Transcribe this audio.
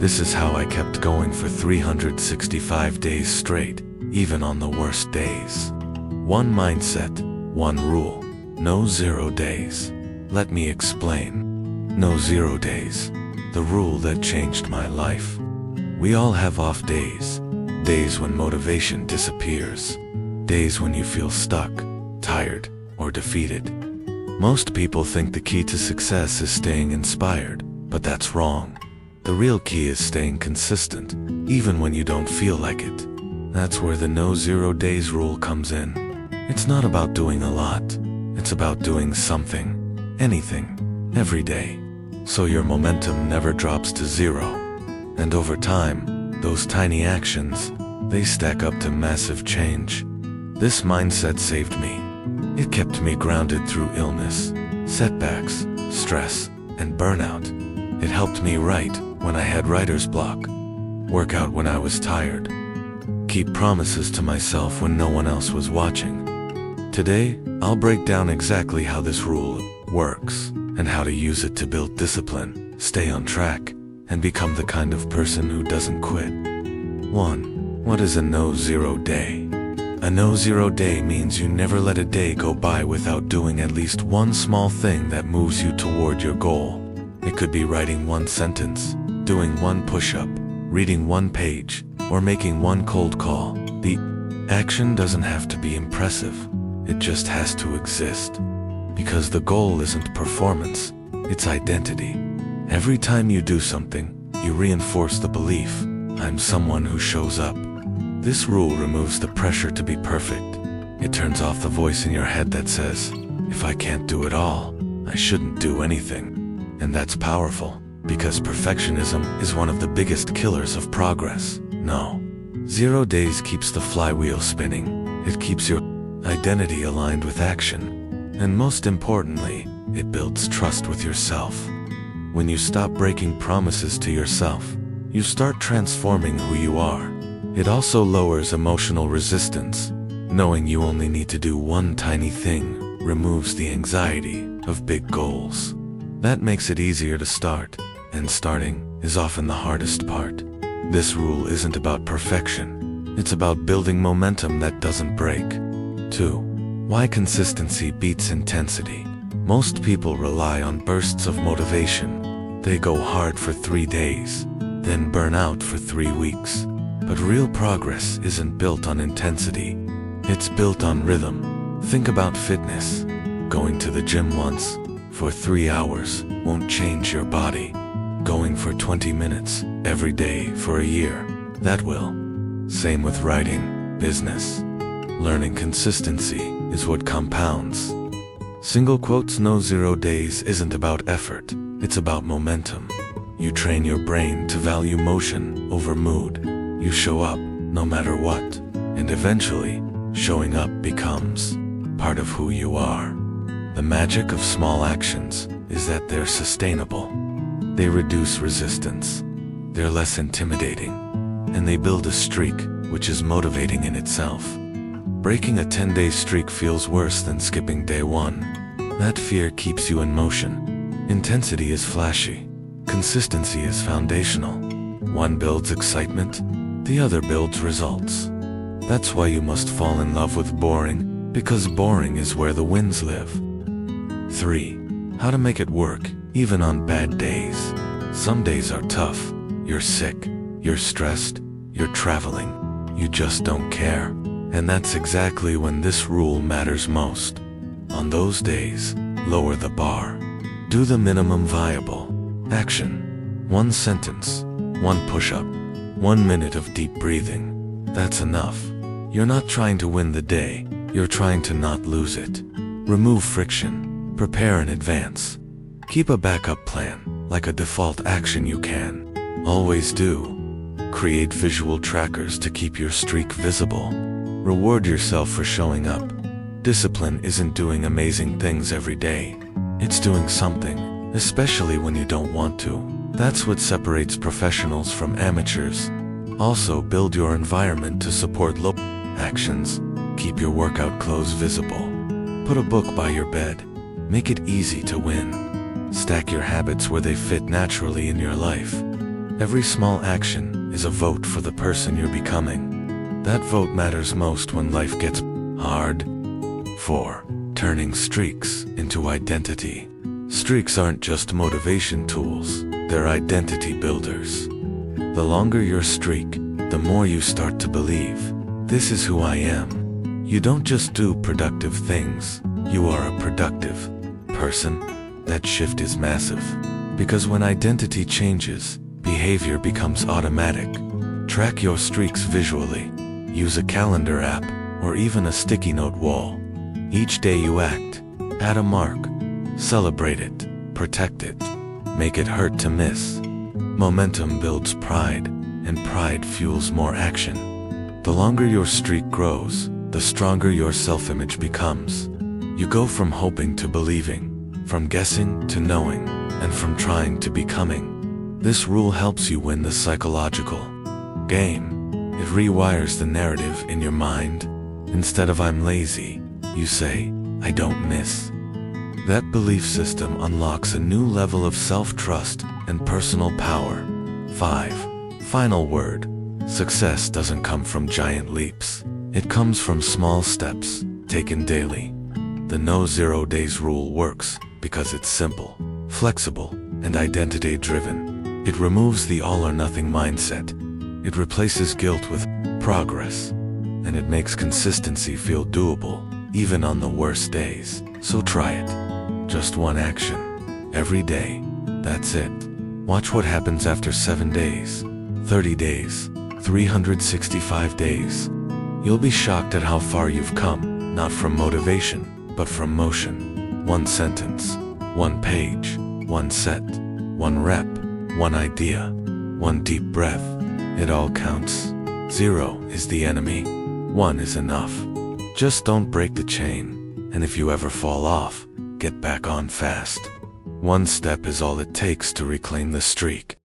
This is how I kept going for 365 days straight, even on the worst days. One mindset, one rule. No 0 days. Let me explain. No 0 days. The rule that changed my life. We all have off days. Days when motivation disappears. Days when you feel stuck, tired, or defeated. Most people think the key to success is staying inspired, but that's wrong. The real key is staying consistent, even when you don't feel like it. That's where the no 0 days rule comes in. It's not about doing a lot. It's about doing something, anything, every day. So your momentum never drops to 0. And over time, those tiny actions, they stack up to massive change. This mindset saved me. It kept me grounded through illness, setbacks, stress, and burnout. It helped me write when I had writer's block, work out when I was tired, keep promises to myself when no one else was watching. Today, I'll break down exactly how this rule works and how to use it to build discipline, stay on track, and become the kind of person who doesn't quit. 1. What is a no 0 day? A no 0 day means you never let a day go by without doing at least one small thing that moves you toward your goal. It could be writing one sentence, doing one push-up, reading one page, or making one cold call. The action doesn't have to be impressive. It just has to exist. Because the goal isn't performance, it's identity. Every time you do something, you reinforce the belief, I'm someone who shows up. This rule removes the pressure to be perfect. It turns off the voice in your head that says, if I can't do it all, I shouldn't do anything. And that's powerful, because perfectionism is one of the biggest killers of progress. No. 0 days keeps the flywheel spinning. It keeps your identity aligned with action. And most importantly, it builds trust with yourself. When you stop breaking promises to yourself, you start transforming who you are. It also lowers emotional resistance. Knowing you only need to do one tiny thing removes the anxiety of big goals. That makes it easier to start, and starting is often the hardest part. This rule isn't about perfection. It's about building momentum that doesn't break. 2. Why consistency beats intensity. Most people rely on bursts of motivation. They go hard for 3 days, then burn out for 3 weeks. But real progress isn't built on intensity. It's built on rhythm. Think about fitness. Going to the gym once for 3 hours won't change your body. Going for 20 minutes every day for a year, that will. Same with writing, business. Learning consistency is what compounds. Single quotes no 0 days isn't about effort, it's about momentum. You train your brain to value motion over mood. You show up no matter what, and eventually, showing up becomes part of who you are. The magic of small actions is that they're sustainable. They reduce resistance. They're less intimidating. And they build a streak, which is motivating in itself. Breaking a 10-day streak feels worse than skipping day 1. That fear keeps you in motion. Intensity is flashy. Consistency is foundational. One builds excitement, the other builds results. That's why you must fall in love with boring, because boring is where the wins live. 3. How to make it work, even on bad days. Some days are tough. You're sick, you're stressed, you're traveling. You just don't care. And that's exactly when this rule matters most. On those days, lower the bar. Do the minimum viable. Action. 1 sentence, 1 push-up, 1 minute of deep breathing. That's enough. You're not trying to win the day, you're trying to not lose it. Remove friction. Prepare in advance. Keep a backup plan, like a default action you can always do. Create visual trackers to keep your streak visible. Reward yourself for showing up. Discipline isn't doing amazing things every day. It's doing something, especially when you don't want to. That's what separates professionals from amateurs. Also, build your environment to support low actions. Keep your workout clothes visible. Put a book by your bed. Make it easy to win. Stack your habits where they fit naturally in your life. Every small action is a vote for the person you're becoming. That vote matters most when life gets hard. 4. Turning streaks into identity. Streaks aren't just motivation tools, they're identity builders. The longer your streak, the more you start to believe, this is who I am. You don't just do productive things, you are a productive person. That shift is massive. Because when identity changes, behavior becomes automatic. Track your streaks visually. Use a calendar app or even a sticky note wall. Each day you act, add a mark. Celebrate it, protect it, make it hurt to miss. Momentum builds pride, and pride fuels more action. The longer your streak grows, the stronger your self-image becomes. You go from hoping to believing, from guessing to knowing, and from trying to becoming. This rule helps you win the psychological game. It rewires the narrative in your mind. Instead of "I'm lazy," you say, "I don't miss." That belief system unlocks a new level of self-trust and personal power. 5. Final word. Success doesn't come from giant leaps. It comes from small steps, taken daily. The no 0 days rule works because it's simple, flexible, and identity-driven. It removes the all-or-nothing mindset. It replaces guilt with progress. And it makes consistency feel doable, even on the worst days. So try it. Just one action. Every day. That's it. Watch what happens after 7 days, 30 days, 365 days. You'll be shocked at how far you've come, not from motivation, but from motion. One sentence, one page, one set, one rep, one idea, one deep breath. It all counts. 0 is the enemy. 1 is enough. Just don't break the chain, and if you ever fall off, get back on fast. One step is all it takes to reclaim the streak.